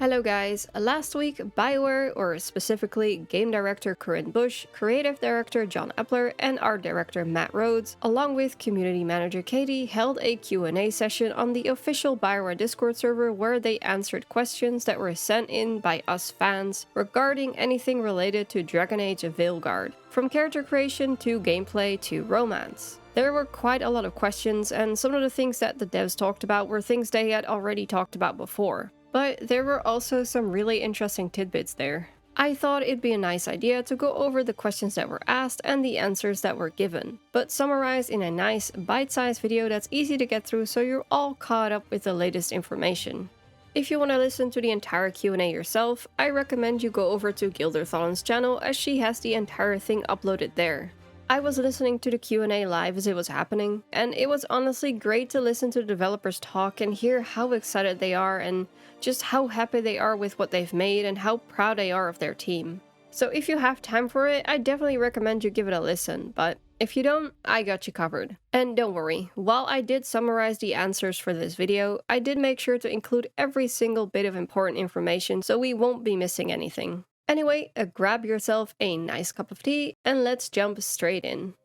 Hello guys, last week BioWare, or specifically Game Director Corinne Bush, Creative Director John Epler, and Art Director Matt Rhodes, along with Community Manager Katie, held a Q&A session on the official BioWare Discord server where they answered questions that were sent in by us fans regarding anything related to Dragon Age Veilguard, from character creation to gameplay to romance. There were quite a lot of questions, and some of the things that the devs talked about were things they had already talked about before. But there were also some really interesting tidbits there. I thought it'd be a nice idea to go over the questions that were asked and the answers that were given, but summarized in a nice, bite-sized video that's easy to get through so you're all caught up with the latest information. If you want to listen to the entire Q&A yourself, I recommend you go over to Ghil Dirthalen's channel as she has the entire thing uploaded there. I was listening to the Q&A live as it was happening, and it was honestly great to listen to the developers talk and hear how excited they are and just how happy they are with what they've made and how proud they are of their team. So if you have time for it, I definitely recommend you give it a listen, but if you don't, I got you covered. And don't worry, while I did summarize the answers for this video, I did make sure to include every single bit of important information so we won't be missing anything. Anyway, grab yourself a nice cup of tea and let's jump straight in.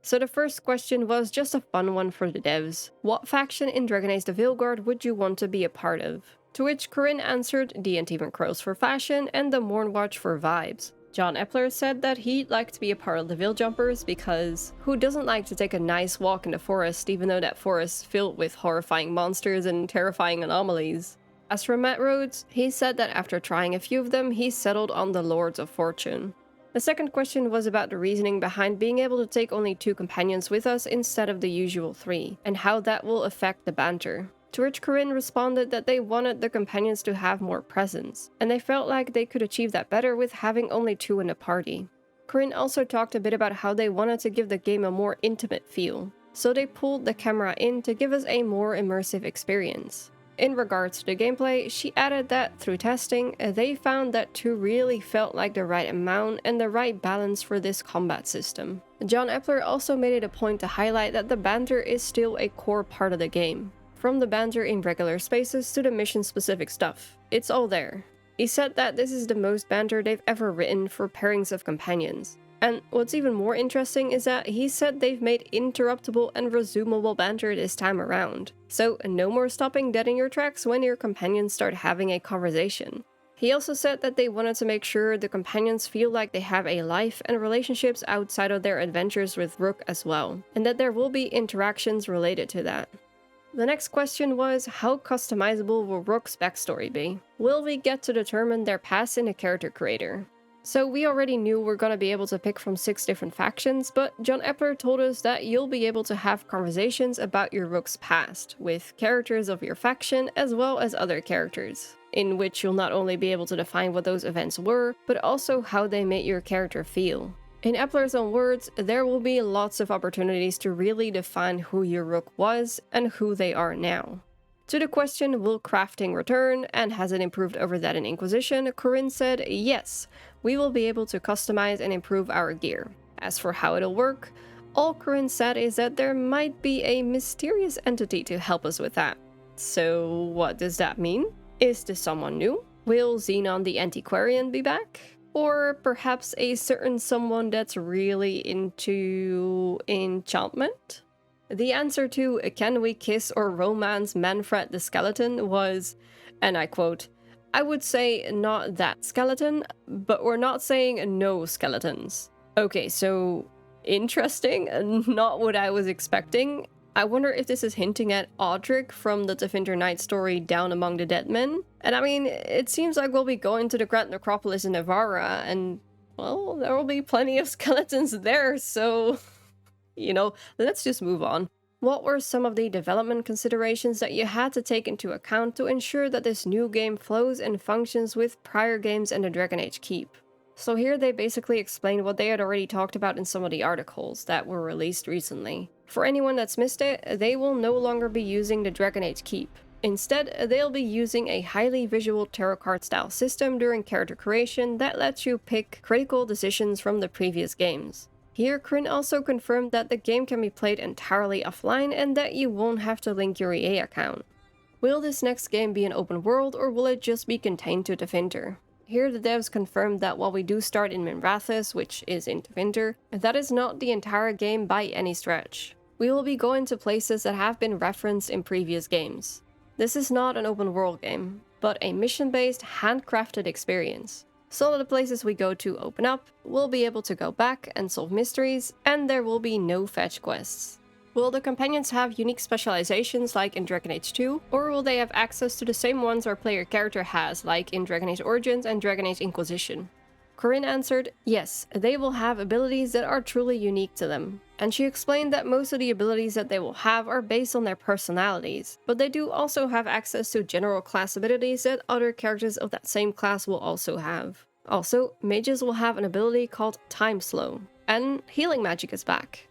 So the first question was just a fun one for the devs. What faction in Dragon Age the Veilguard would you want to be a part of? To which Corinne answered the Antivan Crows for fashion and the Mornwatch for vibes. John Epler said that he'd like to be a part of the Veil Jumpers because who doesn't like to take a nice walk in the forest even though that forest is filled with horrifying monsters and terrifying anomalies? As for Matt Rhodes, he said that after trying a few of them, he settled on the Lords of Fortune. The second question was about the reasoning behind being able to take only 2 companions with us instead of the usual 3, and how that will affect the banter. To which Corinne responded that they wanted the companions to have more presence, and they felt like they could achieve that better with having only 2 in the party. Corinne also talked a bit about how they wanted to give the game a more intimate feel, so they pulled the camera in to give us a more immersive experience. In regards to the gameplay, she added that through testing, they found that 2 really felt like the right amount and the right balance for this combat system. John Epler also made it a point to highlight that the banter is still a core part of the game. From the banter in regular spaces to the mission-specific stuff, it's all there. He said that this is the most banter they've ever written for pairings of companions. And what's even more interesting is that he said they've made interruptible and resumable banter this time around. So no more stopping dead in your tracks when your companions start having a conversation. He also said that they wanted to make sure the companions feel like they have a life and relationships outside of their adventures with Rook as well, and that there will be interactions related to that. The next question was, how customizable will Rook's backstory be? Will we get to determine their past in the character creator? So we already knew we're gonna be able to pick from 6 different factions, but John Epler told us that you'll be able to have conversations about your Rook's past, with characters of your faction as well as other characters, in which you'll not only be able to define what those events were, but also how they made your character feel. In Epler's own words, there will be lots of opportunities to really define who your Rook was and who they are now. To the question, will crafting return, and has it improved over that in Inquisition, Corinne said yes, we will be able to customize and improve our gear. As for how it'll work, all Corinne said is that there might be a mysterious entity to help us with that. So what does that mean? Is this someone new? Will Xenon the Antiquarian be back? Or perhaps a certain someone that's really into enchantment? The answer to can we kiss or romance Manfred the Skeleton was, and I quote, I would say not that skeleton, but we're not saying no skeletons. Okay, so interesting, not what I was expecting. I wonder if this is hinting at Audric from the Definter Knight story Down Among the Dead Men. And I mean, it seems like we'll be going to the Grand Necropolis in Navarra, and well, there will be plenty of skeletons there, so you know, let's just move on. What were some of the development considerations that you had to take into account to ensure that this new game flows and functions with prior games and the Dragon Age Keep? So here they basically explained what they had already talked about in some of the articles that were released recently. For anyone that's missed it, they will no longer be using the Dragon Age Keep. Instead, they'll be using a highly visual tarot card style system during character creation that lets you pick critical decisions from the previous games. Here, Corinne also confirmed that the game can be played entirely offline and that you won't have to link your EA account. Will this next game be an open world, or will it just be contained to Tevinter? Here the devs confirmed that while we do start in Minrathous, which is in Tevinter, that is not the entire game by any stretch. We will be going to places that have been referenced in previous games. This is not an open world game, but a mission-based, handcrafted experience. Some of the places we go to open up, we'll be able to go back and solve mysteries, and there will be no fetch quests. Will the companions have unique specializations like in Dragon Age 2, or will they have access to the same ones our player character has, like in Dragon Age Origins and Dragon Age Inquisition? Corinne answered, yes, they will have abilities that are truly unique to them. And she explained that most of the abilities that they will have are based on their personalities, but they do also have access to general class abilities that other characters of that same class will also have. Also, mages will have an ability called Time Slow, and healing magic is back.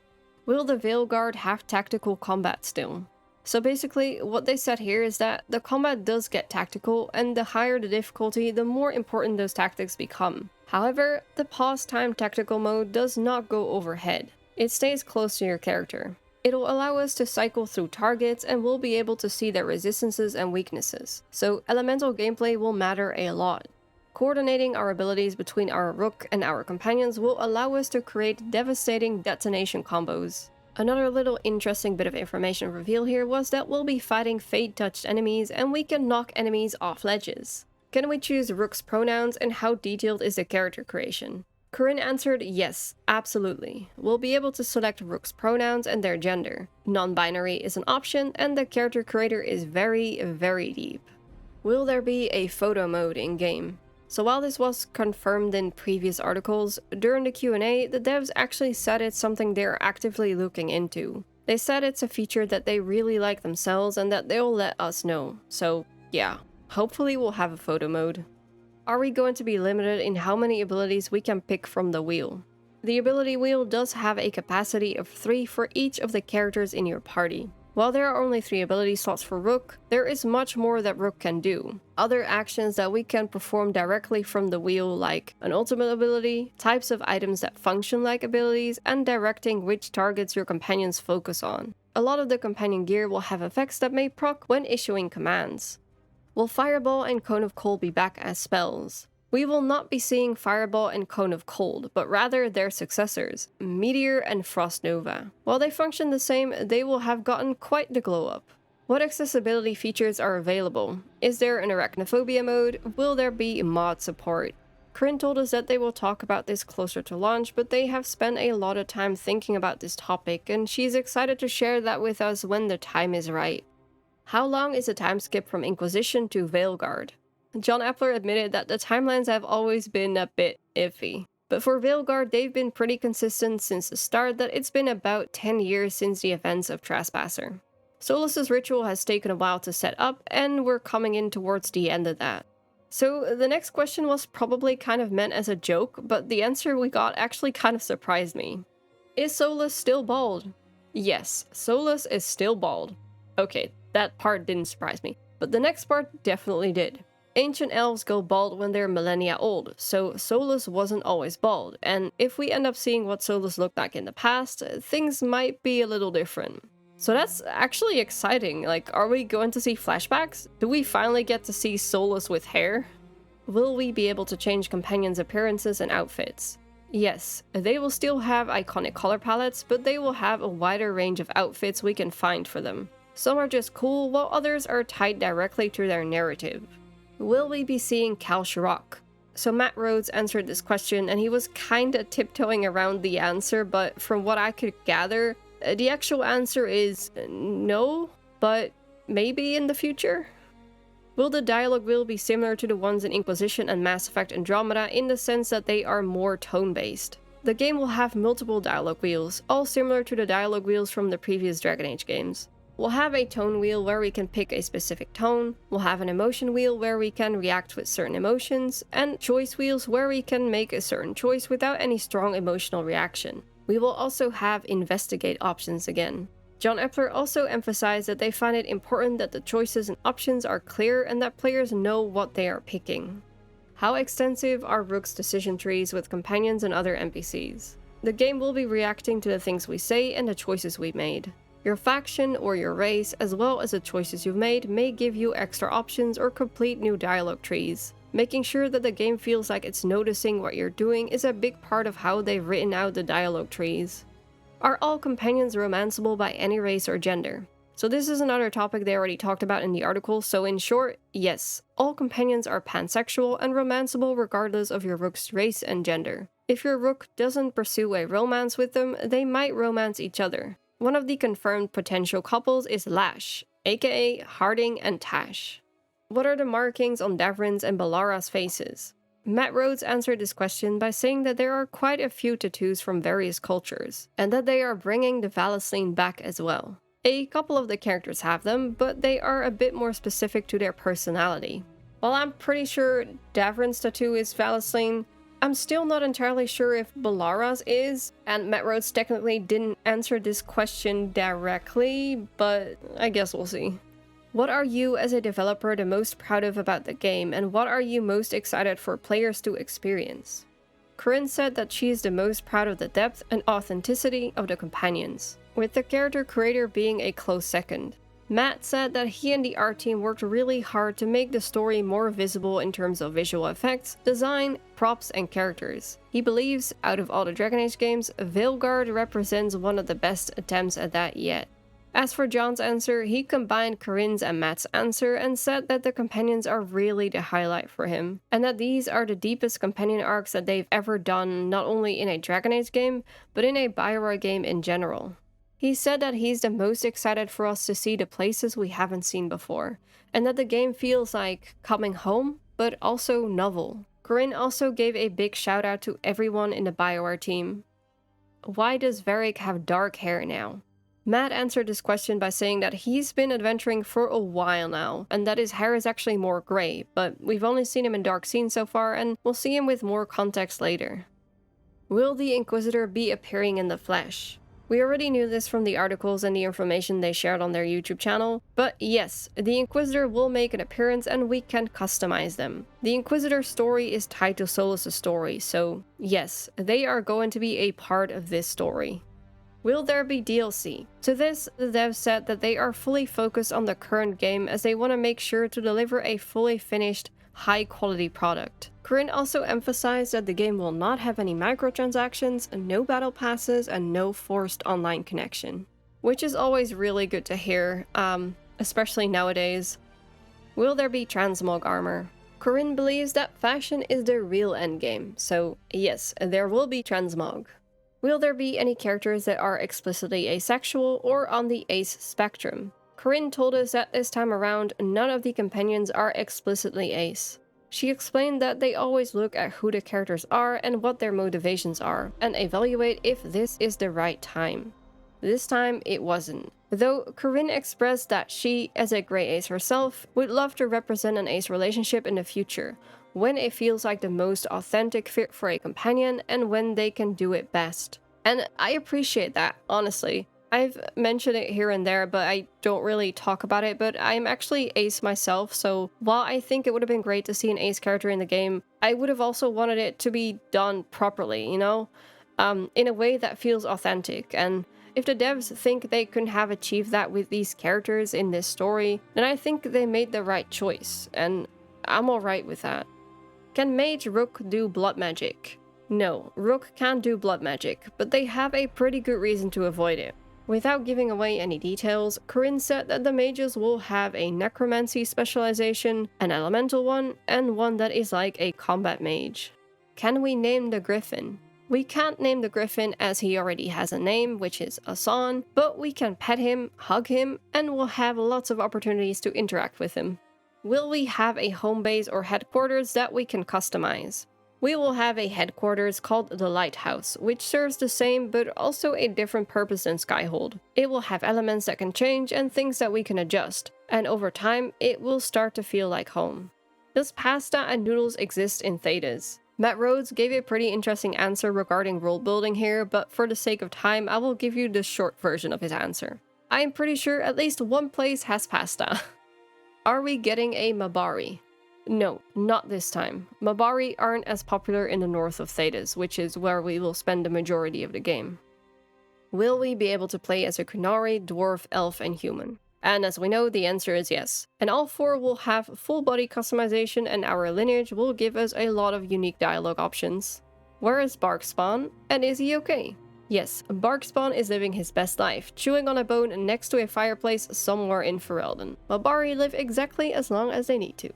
Will the Veilguard have tactical combat still? So basically, what they said here is that the combat does get tactical, and the higher the difficulty, the more important those tactics become. However, the pause time tactical mode does not go overhead. It stays close to your character. It'll allow us to cycle through targets and we'll be able to see their resistances and weaknesses, so elemental gameplay will matter a lot. Coordinating our abilities between our rook and our companions will allow us to create devastating detonation combos. Another little interesting bit of information revealed here was that we'll be fighting fate-touched enemies and we can knock enemies off ledges. Can we choose Rook's pronouns, and how detailed is the character creation? Corinne answered yes, absolutely. We'll be able to select Rook's pronouns and their gender. Non-binary is an option, and the character creator is very, very deep. Will there be a photo mode in-game? So while this was confirmed in previous articles, during the Q&A, the devs actually said it's something they're actively looking into. They said it's a feature that they really like themselves and that they'll let us know. So yeah, hopefully we'll have a photo mode. Are we going to be limited in how many abilities we can pick from the wheel? The ability wheel does have a capacity of 3 for each of the characters in your party. While there are only 3 ability slots for Rook, there is much more that Rook can do. Other actions that we can perform directly from the wheel, like an ultimate ability, types of items that function like abilities, and directing which targets your companions focus on. A lot of the companion gear will have effects that may proc when issuing commands. Will Fireball and Cone of Cold be back as spells? We will not be seeing Fireball and Cone of Cold, but rather their successors, Meteor and Frost Nova. While they function the same, they will have gotten quite the glow up. What accessibility features are available? Is there an arachnophobia mode? Will there be mod support? Corinne told us that they will talk about this closer to launch, but they have spent a lot of time thinking about this topic, and she's excited to share that with us when the time is right. How long is the time skip from Inquisition to Veilguard? John Appler admitted that the timelines have always been a bit iffy. But for Veilguard, they've been pretty consistent since the start that it's been about 10 years since the events of Trespasser. Solus's ritual has taken a while to set up, and we're coming in towards the end of that. So the next question was probably kind of meant as a joke, but the answer we got actually kind of surprised me. Is Solus still bald? Yes, Solus is still bald. Okay, that part didn't surprise me, but the next part definitely did. Ancient elves go bald when they're millennia old, so Solus wasn't always bald, and if we end up seeing what Solus looked like in the past, things might be a little different. So that's actually exciting. Like, are we going to see flashbacks? Do we finally get to see Solus with hair? Will we be able to change companions' appearances and outfits? Yes, they will still have iconic color palettes, but they will have a wider range of outfits we can find for them. Some are just cool, while others are tied directly to their narrative. Will we be seeing Cal Shirok? So Matt Rhodes answered this question, and he was kinda tiptoeing around the answer, but from what I could gather, the actual answer is no, but maybe in the future? Will the dialogue wheel be similar to the ones in Inquisition and Mass Effect Andromeda in the sense that they are more tone-based? The game will have multiple dialogue wheels, all similar to the dialogue wheels from the previous Dragon Age games. We'll have a tone wheel where we can pick a specific tone, we'll have an emotion wheel where we can react with certain emotions, and choice wheels where we can make a certain choice without any strong emotional reaction. We will also have investigate options again. John Appler also emphasized that they find it important that the choices and options are clear and that players know what they are picking. How extensive are Rook's decision trees with companions and other NPCs? The game will be reacting to the things we say and the choices we made. Your faction or your race, as well as the choices you've made, may give you extra options or complete new dialogue trees. Making sure that the game feels like it's noticing what you're doing is a big part of how they've written out the dialogue trees. Are all companions romanceable by any race or gender? So this is another topic they already talked about in the article, so in short, yes, all companions are pansexual and romanceable regardless of your rook's race and gender. If your rook doesn't pursue a romance with them, they might romance each other. One of the confirmed potential couples is Lash, aka Harding and Tash. What are the markings on Davrin's and Ballara's faces? Matt Rhodes answered this question by saying that there are quite a few tattoos from various cultures, and that they are bringing the Vallaslin back as well. A couple of the characters have them, but they are a bit more specific to their personality. While I'm pretty sure Davrin's tattoo is Vallaslin, I'm still not entirely sure if Ballara's is, and Matt Rhodes technically didn't answer this question directly, but I guess we'll see. What are you as a developer the most proud of about the game, and what are you most excited for players to experience? Corinne said that she is the most proud of the depth and authenticity of the companions, with the character creator being a close second. Matt said that he and the art team worked really hard to make the story more visible in terms of visual effects, design, props, and characters. He believes, out of all the Dragon Age games, Veilguard represents one of the best attempts at that yet. As for John's answer, he combined Corinne's and Matt's answer and said that the companions are really the highlight for him, and that these are the deepest companion arcs that they've ever done, not only in a Dragon Age game, but in a BioWare game in general. He said that he's the most excited for us to see the places we haven't seen before, and that the game feels like coming home, but also novel. Corinne also gave a big shout out to everyone in the BioWare team. Why does Varric have dark hair now? Matt answered this question by saying that he's been adventuring for a while now, and that his hair is actually more grey, but we've only seen him in dark scenes so far, and we'll see him with more context later. Will the Inquisitor be appearing in the flesh? We already knew this from the articles and the information they shared on their YouTube channel, but yes, the Inquisitor will make an appearance and we can customize them. The Inquisitor's story is tied to Solas's story, so yes, they are going to be a part of this story. Will there be DLC? To this, the devs said that they are fully focused on the current game as they want to make sure to deliver a fully finished, high-quality product. Corinne also emphasized that the game will not have any microtransactions, no battle passes, and no forced online connection. Which is always really good to hear, especially nowadays. Will there be transmog armor? Corinne believes that fashion is the real endgame, so yes, there will be transmog. Will there be any characters that are explicitly asexual or on the ace spectrum? Corinne told us that this time around, none of the companions are explicitly ace. She explained that they always look at who the characters are and what their motivations are, and evaluate if this is the right time. This time, it wasn't. Though Corinne expressed that she, as a grey ace herself, would love to represent an ace relationship in the future, when it feels like the most authentic fit for a companion and when they can do it best. And I appreciate that, honestly. I've mentioned it here and there, but I don't really talk about it, but I'm actually ace myself, so while I think it would have been great to see an ace character in the game, I would have also wanted it to be done properly, you know? In a way that feels authentic, and if the devs think they couldn't have achieved that with these characters in this story, then I think they made the right choice, and I'm alright with that. Can Mage Rook do blood magic? No, Rook can't do blood magic, but they have a pretty good reason to avoid it. Without giving away any details, Corinne said that the mages will have a necromancy specialization, an elemental one, and one that is like a combat mage. Can we name the Griffin? We can't name the Griffin as he already has a name, which is Asan, but we can pet him, hug him, and we'll have lots of opportunities to interact with him. Will we have a home base or headquarters that we can customize? We will have a headquarters called the Lighthouse, which serves the same but also a different purpose than Skyhold. It will have elements that can change and things that we can adjust, and over time, it will start to feel like home. Does pasta and noodles exist in Thedas? Matt Rhodes gave a pretty interesting answer regarding world building here, but for the sake of time, I will give you the short version of his answer. I am pretty sure at least one place has pasta. Are we getting a Mabari? No, not this time. Mabari aren't as popular in the north of Thedas, which is where we will spend the majority of the game. Will we be able to play as a Kunari, Dwarf, Elf, and Human? And as we know, the answer is yes. And all 4 will have full body customization, and our lineage will give us a lot of unique dialogue options. Where is Barkspawn? And is he okay? Yes, Barkspawn is living his best life, chewing on a bone next to a fireplace somewhere in Ferelden, while Bari live exactly as long as they need to.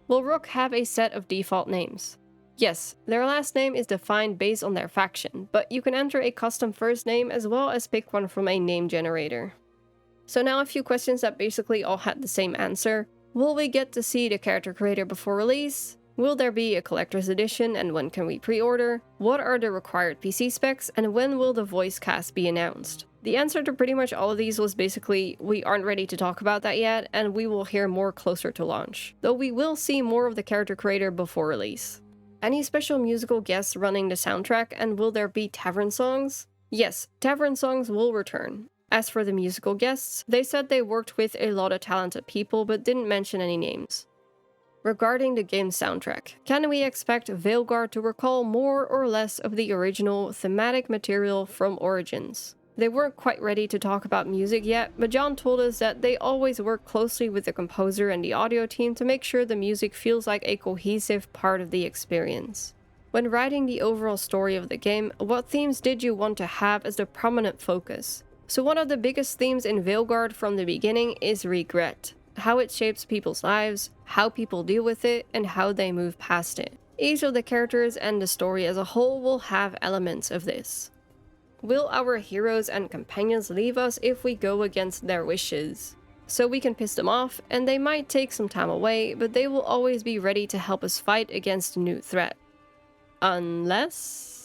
Will Rook have a set of default names? Yes, their last name is defined based on their faction, but you can enter a custom first name as well as pick one from a name generator. So now a few questions that basically all had the same answer. Will we get to see the character creator before release? Will there be a collector's edition, and when can we pre-order? What are the required PC specs, and when will the voice cast be announced? The answer to pretty much all of these was basically, we aren't ready to talk about that yet, and we will hear more closer to launch. Though we will see more of the character creator before release. Any special musical guests running the soundtrack, and will there be tavern songs? Yes, tavern songs will return. As for the musical guests, they said they worked with a lot of talented people but didn't mention any names. Regarding the game's soundtrack, can we expect Veilguard to recall more or less of the original thematic material from Origins? They weren't quite ready to talk about music yet, but John told us that they always work closely with the composer and the audio team to make sure the music feels like a cohesive part of the experience. When writing the overall story of the game, what themes did you want to have as the prominent focus? So one of the biggest themes in Veilguard from the beginning is regret. How it shapes people's lives, how people deal with it, and how they move past it. Each of the characters and the story as a whole will have elements of this. Will our heroes and companions leave us if we go against their wishes? So we can piss them off, and they might take some time away, but they will always be ready to help us fight against a new threat. Unless...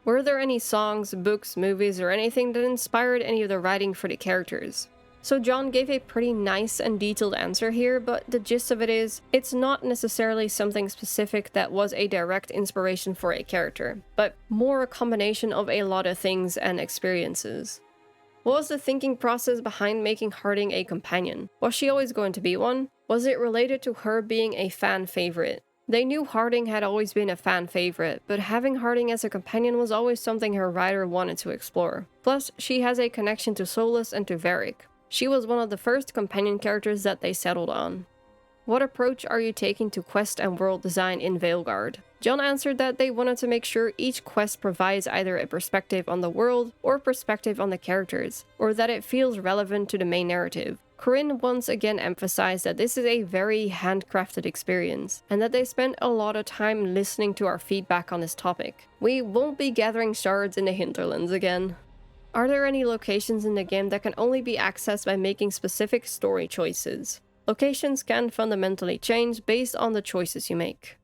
Were there any songs, books, movies, or anything that inspired any of the writing for the characters? So John gave a pretty nice and detailed answer here, but the gist of it is, it's not necessarily something specific that was a direct inspiration for a character, but more a combination of a lot of things and experiences. What was the thinking process behind making Harding a companion? Was she always going to be one? Was it related to her being a fan favorite? They knew Harding had always been a fan favorite, but having Harding as a companion was always something her writer wanted to explore. Plus, she has a connection to Solus and to Varric. She was one of the first companion characters that they settled on. What approach are you taking to quest and world design in Veilguard? John answered that they wanted to make sure each quest provides either a perspective on the world or perspective on the characters, or that it feels relevant to the main narrative. Corinne once again emphasized that this is a very handcrafted experience, and that they spent a lot of time listening to our feedback on this topic. We won't be gathering shards in the hinterlands again. Are there any locations in the game that can only be accessed by making specific story choices? Locations can fundamentally change based on the choices you make.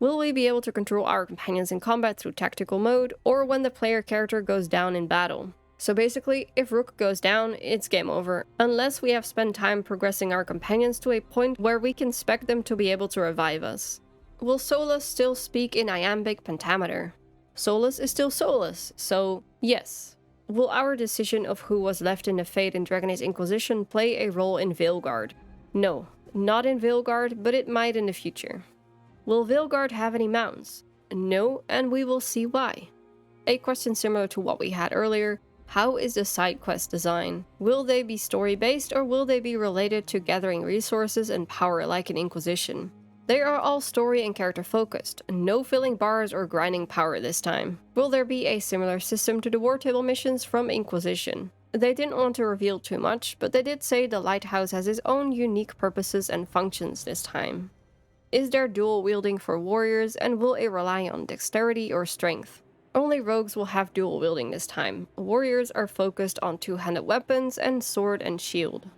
Will we be able to control our companions in combat through tactical mode, or when the player character goes down in battle? So basically, if Rook goes down, it's game over, unless we have spent time progressing our companions to a point where we can expect them to be able to revive us. Will Solus still speak in iambic pentameter? Solus is still Solus, so yes. Will our decision of who was left in the Fate and Dragon Age Inquisition play a role in Veilguard? No, not in Veilguard, but it might in the future. Will Veilguard have any mounts? No, and we will see why. A question similar to what we had earlier. How is the side quest design? Will they be story-based, or will they be related to gathering resources and power like in Inquisition? They are all story and character focused, no filling bars or grinding power this time. Will there be a similar system to the War Table missions from Inquisition? They didn't want to reveal too much, but they did say the Lighthouse has its own unique purposes and functions this time. Is there dual wielding for warriors, and will it rely on dexterity or strength? Only rogues will have dual wielding this time. Warriors are focused on two-handed weapons and sword and shield.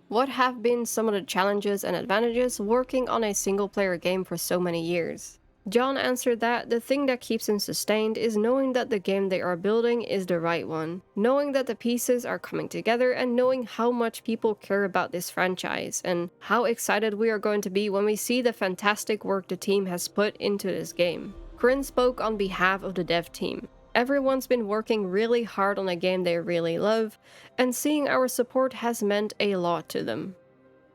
What have been some of the challenges and advantages working on a single-player game for so many years? John answered that the thing that keeps him sustained is knowing that the game they are building is the right one, knowing that the pieces are coming together, and knowing how much people care about this franchise, and how excited we are going to be when we see the fantastic work the team has put into this game. Corinne spoke on behalf of the dev team. Everyone's been working really hard on a game they really love, and seeing our support has meant a lot to them.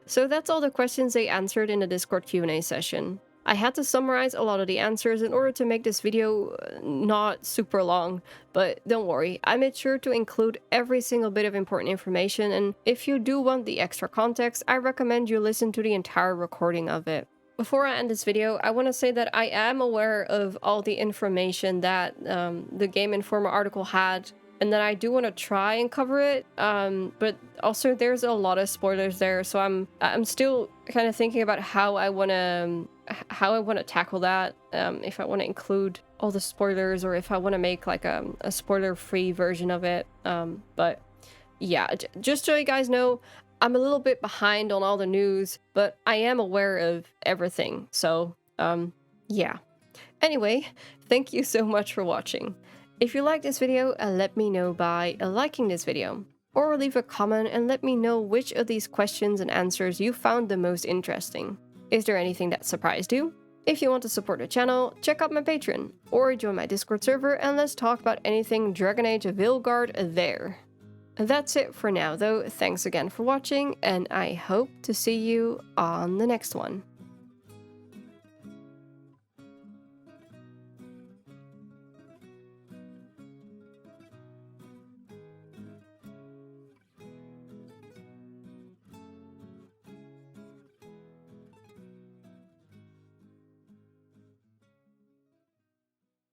So that's all the questions they answered in the Discord Q&A session. I had to summarize a lot of the answers in order to make this video not super long, but don't worry, I made sure to include every single bit of important information, and if you do want the extra context, I recommend you listen to the entire recording of it. Before I end this video, I want to say that I am aware of all the information that the Game Informer article had, and that I do want to try and cover it, but also there's a lot of spoilers there, so I'm still kind of thinking about how I want to tackle that, if I want to include all the spoilers or if I want to make like a spoiler-free version of it. But yeah, just so you guys know, I'm a little bit behind on all the news, but I am aware of everything, so yeah. Anyway, thank you so much for watching. If you like this video, let me know by liking this video, or leave a comment and let me know which of these questions and answers you found the most interesting. Is there anything that surprised you? If you want to support the channel, check out my Patreon, or join my Discord server and let's talk about anything Dragon Age Veilguard there. That's it for now though, thanks again for watching, and I hope to see you on the next one.